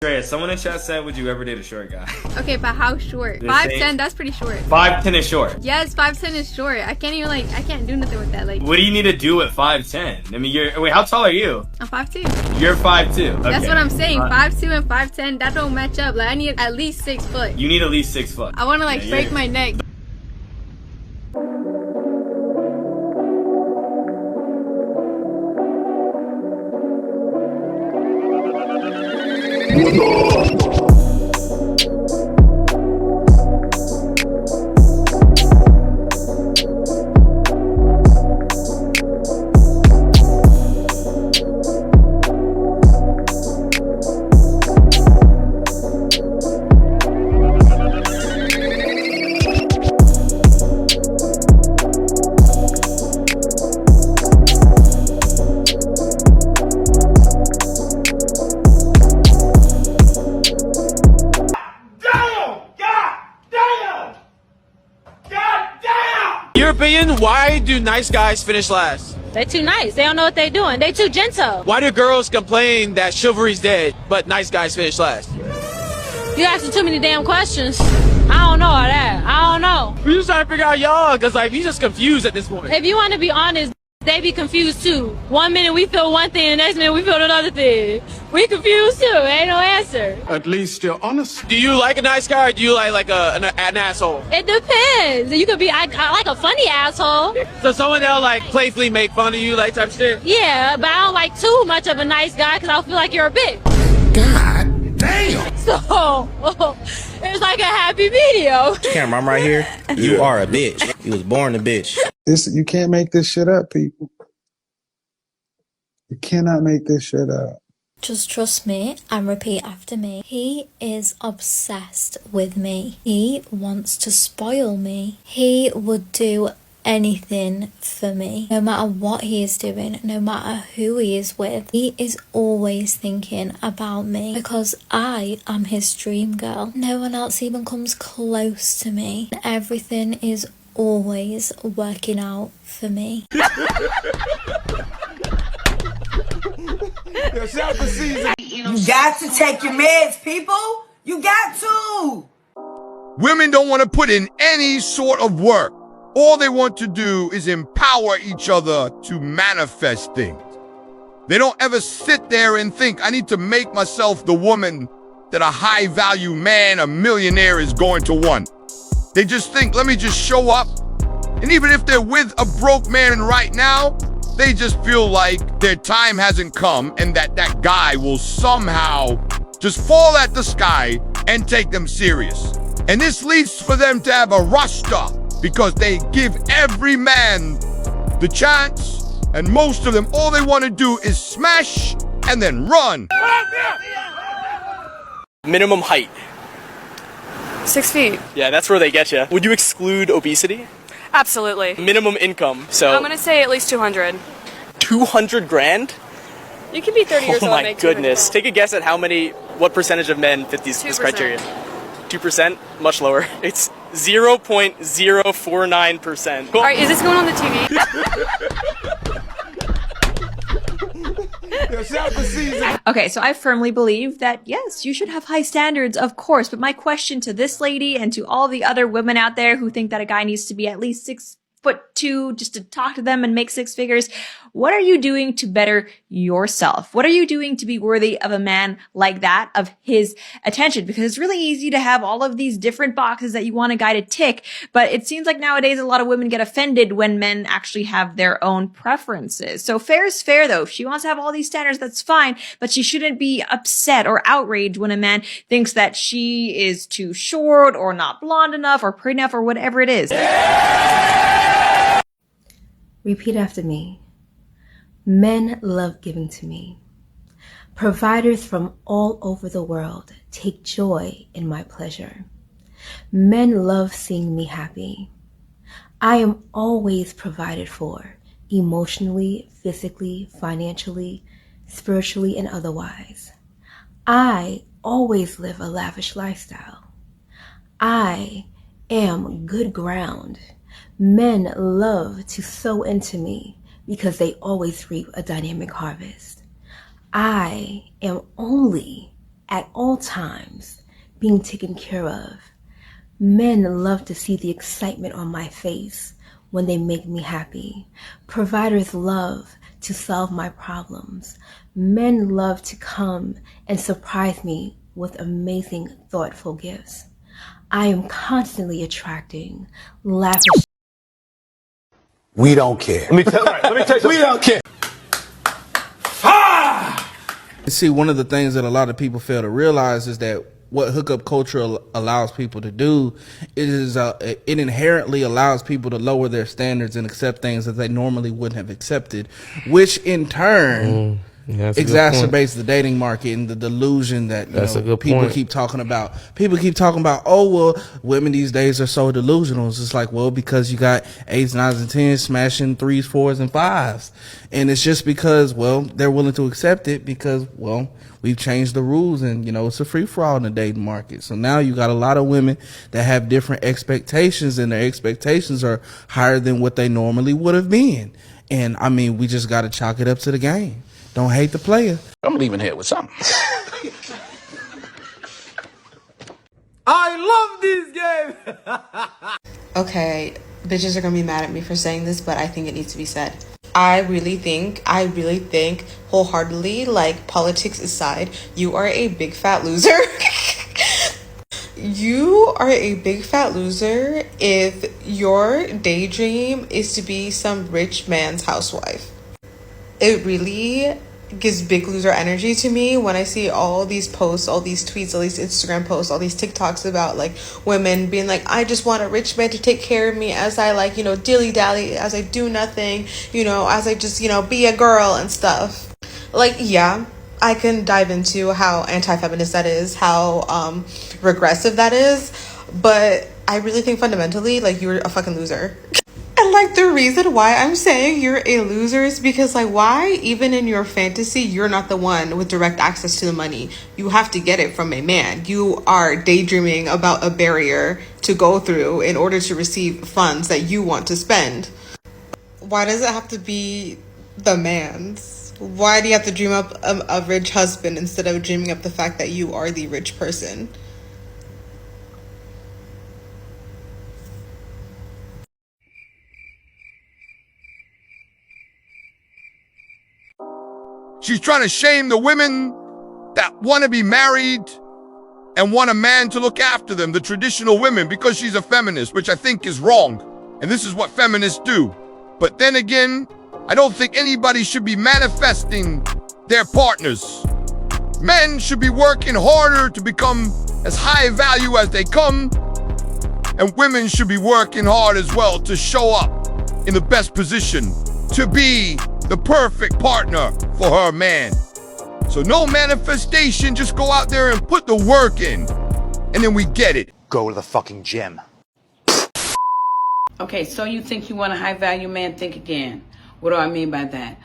Drea, someone in chat said, would you ever date a short guy? Okay, but how short? 5'10", that's pretty short. 5'10" is short. Yes, 5'10" is short. I can't even I can't do nothing with that. Like, what do you need to do at 5'10"? I mean, wait, how tall are you? I'm 5'2". You're 5'2". Okay. That's what I'm saying. 5'2" and 5'10", that don't match up. Like, I need at least 6 foot. You need at least 6 foot. I want to break my neck. Your opinion, why do nice guys finish last? They're too nice. They don't know what they're doing. They too gentle. Why do girls complain that chivalry's dead, but nice guys finish last? You asking too many damn questions. I don't know all that. I don't know. We just trying to figure out y'all, cause we just confused at this point. If you want to be honest, they be confused too. 1 minute we feel one thing, the next minute we feel another thing. We confused too. Ain't no answer. At least you're honest. Do you like a nice guy, or do you like an asshole? It depends. You could be I like a funny asshole. So someone that'll playfully make fun of you, type shit? Yeah, but I don't like too much of a nice guy because I'll feel like you're a bitch. God damn! So, it's like a happy medium. Camera, I'm right here. You are a bitch. You was born a bitch. You can't make this shit up, people. You cannot make this shit up. Just trust me and repeat after me. He is obsessed with me. He wants to spoil me. He would do anything for me. No matter what he is doing, no matter who he is with, he is always thinking about me because I am his dream girl. No one else even comes close to me. Everything is always working out for me. You got to take your meds, people. You got to. Women don't want to put in any sort of work. All they want to do is empower each other to manifest things. They don't ever sit there and think, I need to make myself the woman that a high-value man, a millionaire, is going to want. They just think, let me just show up. And even if they're with a broke man right now, they just feel like their time hasn't come and that guy will somehow just fall at the sky and take them serious. And this leads for them to have a roster because they give every man the chance, and most of them, all they want to do is smash and then run. Minimum height. 6 feet. Yeah, that's where they get you. Would you exclude obesity? Absolutely. Minimum income, so... I'm gonna say at least 200. 200 grand? You can be 30 years old and make 200 Oh my goodness. Take a guess at what percentage of men fit this criteria. 2%? Much lower. It's 0.049%. All right, is this going on the TV? Okay, so I firmly believe that yes, you should have high standards, of course. But my question to this lady and to all the other women out there who think that a guy needs to be at least 6'2" just to talk to them and make 6 figures. What are you doing to better yourself? What are you doing to be worthy of a man like that, of his attention? Because it's really easy to have all of these different boxes that you want a guy to tick, but it seems like nowadays a lot of women get offended when men actually have their own preferences. So fair is fair though. If she wants to have all these standards, that's fine, but she shouldn't be upset or outraged when a man thinks that she is too short or not blonde enough or pretty enough or whatever it is. Repeat after me. Men love giving to me. Providers from all over the world take joy in my pleasure. Men love seeing me happy. I am always provided for, emotionally, physically, financially, spiritually, and otherwise. I always live a lavish lifestyle. I am good ground. Men love to sow into me because they always reap a dynamic harvest. I am only at all times, being taken care of. Men love to see the excitement on my face when they make me happy. Providers love to solve my problems. Men love to come and surprise me with amazing, thoughtful gifts. I am constantly attracting lavish. We don't care. Let me tell you. We don't care. See, one of the things that a lot of people fail to realize is that what hookup culture allows people to do is it inherently allows people to lower their standards and accept things that they normally wouldn't have accepted, which in turn exacerbates the dating market and the delusion that people keep talking about. People keep talking about, oh, well, women these days are so delusional. It's just like, well, because you got 8s, 9s, and 10s smashing 3s, 4s, and 5s. And it's just because, well, they're willing to accept it because, well, we've changed the rules and, it's a free-for-all in the dating market. So now you got a lot of women that have different expectations, and their expectations are higher than what they normally would have been. And, I mean, we just got to chalk it up to the game. Don't hate the player. I'm leaving here with something. I love this game. Okay, bitches are gonna be mad at me for saying this, but I think it needs to be said. I really think wholeheartedly, like, politics aside, you are a big fat loser. You are a big fat loser if your daydream is to be some rich man's housewife. It really gives big loser energy to me when I see all these posts, all these tweets, all these Instagram posts, all these TikToks about like women being like, I just want a rich man to take care of me as I like, dilly dally, as I do nothing, as I just, be a girl and stuff. Like, yeah, I can dive into how anti-feminist that is, how regressive that is, but I really think fundamentally, like, you're a fucking loser. And like the reason why I'm saying you're a loser is because like why even in your fantasy you're not the one with direct access to the money. You have to get it from a man. You are daydreaming about a barrier to go through in order to receive funds that you want to spend. Why does it have to be the man's? Why do you have to dream up a rich husband instead of dreaming up the fact that you are the rich person? She's trying to shame the women that want to be married and want a man to look after them, the traditional women, because she's a feminist, which I think is wrong. And this is what feminists do. But then again, I don't think anybody should be manifesting their partners. Men should be working harder to become as high value as they come, and women should be working hard as well to show up in the best position to be the perfect partner for her man. So no manifestation, just go out there and put the work in, and then we get it. Go to the fucking gym. Okay, so you think you want a high value man? Think again. What do I mean by that?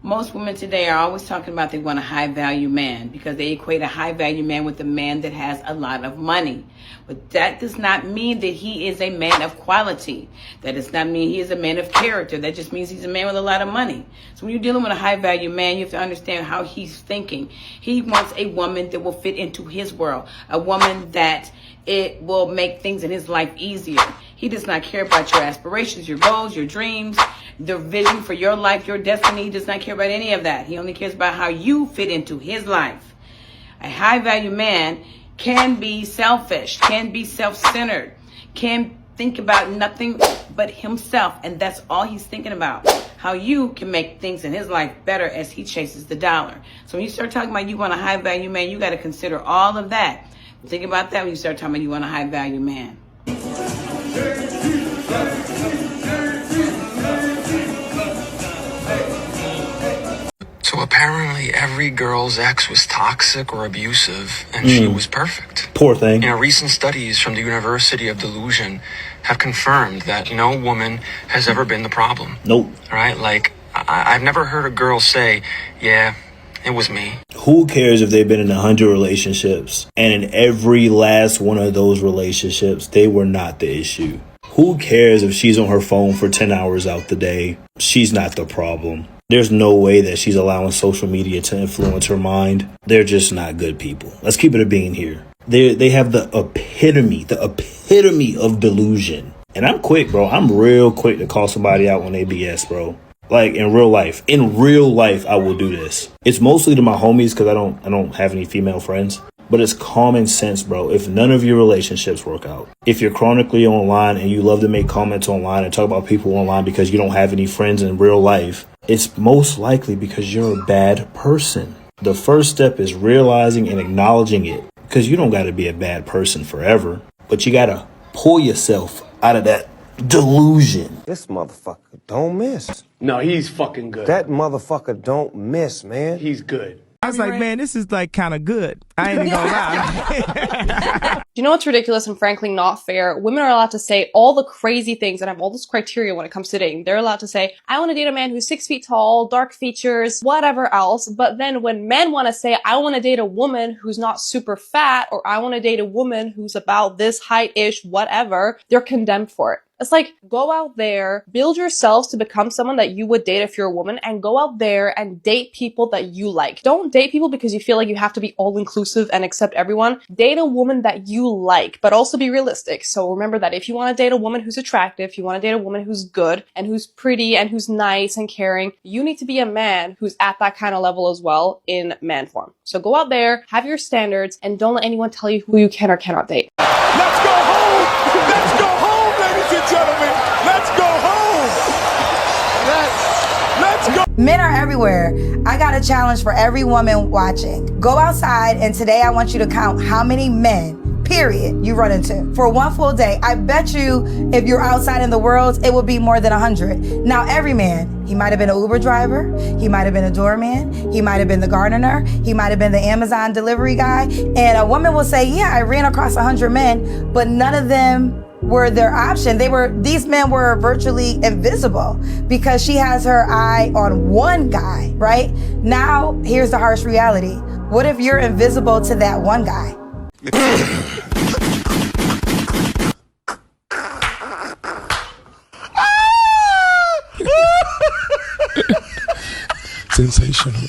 Most women today are always talking about they want a high value man because they equate a high value man with a man that has a lot of money. But that does not mean that he is a man of quality. That does not mean he is a man of character. That just means he's a man with a lot of money. So when you're dealing with a high value man, you have to understand how he's thinking. He wants a woman that will fit into his world, a woman that it will make things in his life easier. He does not care about your aspirations, your goals, your dreams, the vision for your life, your destiny. He does not care about any of that. He only cares about how you fit into his life. A high value man can be selfish, can be self-centered, can think about nothing but himself. And that's all he's thinking about. How you can make things in his life better as he chases the dollar. So when you start talking about you want a high value man, you got to consider all of that. Think about that when you start talking about you want a high value man. So apparently every girl's ex was toxic or abusive, and she was perfect. Poor thing. Recent studies from the University of Delusion have confirmed that no woman has ever been the problem. Nope. Right? Like, I've never heard a girl say, yeah, it was me. Who cares if they've been in 100 relationships and in every last one of those relationships, they were not the issue? Who cares if she's on her phone for 10 hours out the day? She's not the problem. There's no way that she's allowing social media to influence her mind. They're just not good people. Let's keep it a bean here. They have the epitome of delusion. And I'm quick, bro. I'm real quick to call somebody out when they BS, bro. Like in real life. In real life, I will do this. It's mostly to my homies because I don't have any female friends. But it's common sense, bro. If none of your relationships work out, if you're chronically online and you love to make comments online and talk about people online because you don't have any friends in real life, it's most likely because you're a bad person. The first step is realizing and acknowledging it, because you don't got to be a bad person forever, but you got to pull yourself out of that delusion. This motherfucker don't miss. No, he's fucking good. That motherfucker don't miss, man. He's good. I was like, man, this is like kind of good. I ain't even gonna lie. You know what's ridiculous and frankly not fair? Women are allowed to say all the crazy things and have all this criteria when it comes to dating. They're allowed to say, I want to date a man who's 6 feet tall, dark features, whatever else. But then when men want to say, I want to date a woman who's not super fat, or I want to date a woman who's about this height-ish, whatever, they're condemned for it. It's like, go out there, build yourselves to become someone that you would date if you're a woman, and go out there and date people that you like. Don't date people because you feel like you have to be all-inclusive and accept everyone. Date a woman that you like, but also be realistic. So remember that if you want to date a woman who's attractive, if you want to date a woman who's good and who's pretty and who's nice and caring, you need to be a man who's at that kind of level as well in man form. So go out there, have your standards, and don't let anyone tell you who you can or cannot date. Let's go home! Let's go home, ladies and gentlemen! Let's go home! Let's go! Men are everywhere. I got a challenge for every woman watching. Go outside, and today I want you to count how many men, period, you run into for one full day. I bet you if you're outside in the world, it will be more than 100. Now, every man, he might have been an Uber driver, he might have been a doorman, he might have been the gardener, he might have been the Amazon delivery guy, and a woman will say, yeah, I ran across 100 men, but none of them were their option. These men were virtually invisible because she has her eye on one guy, right? Now, here's the harsh reality. What if you're invisible to that one guy? Sensational.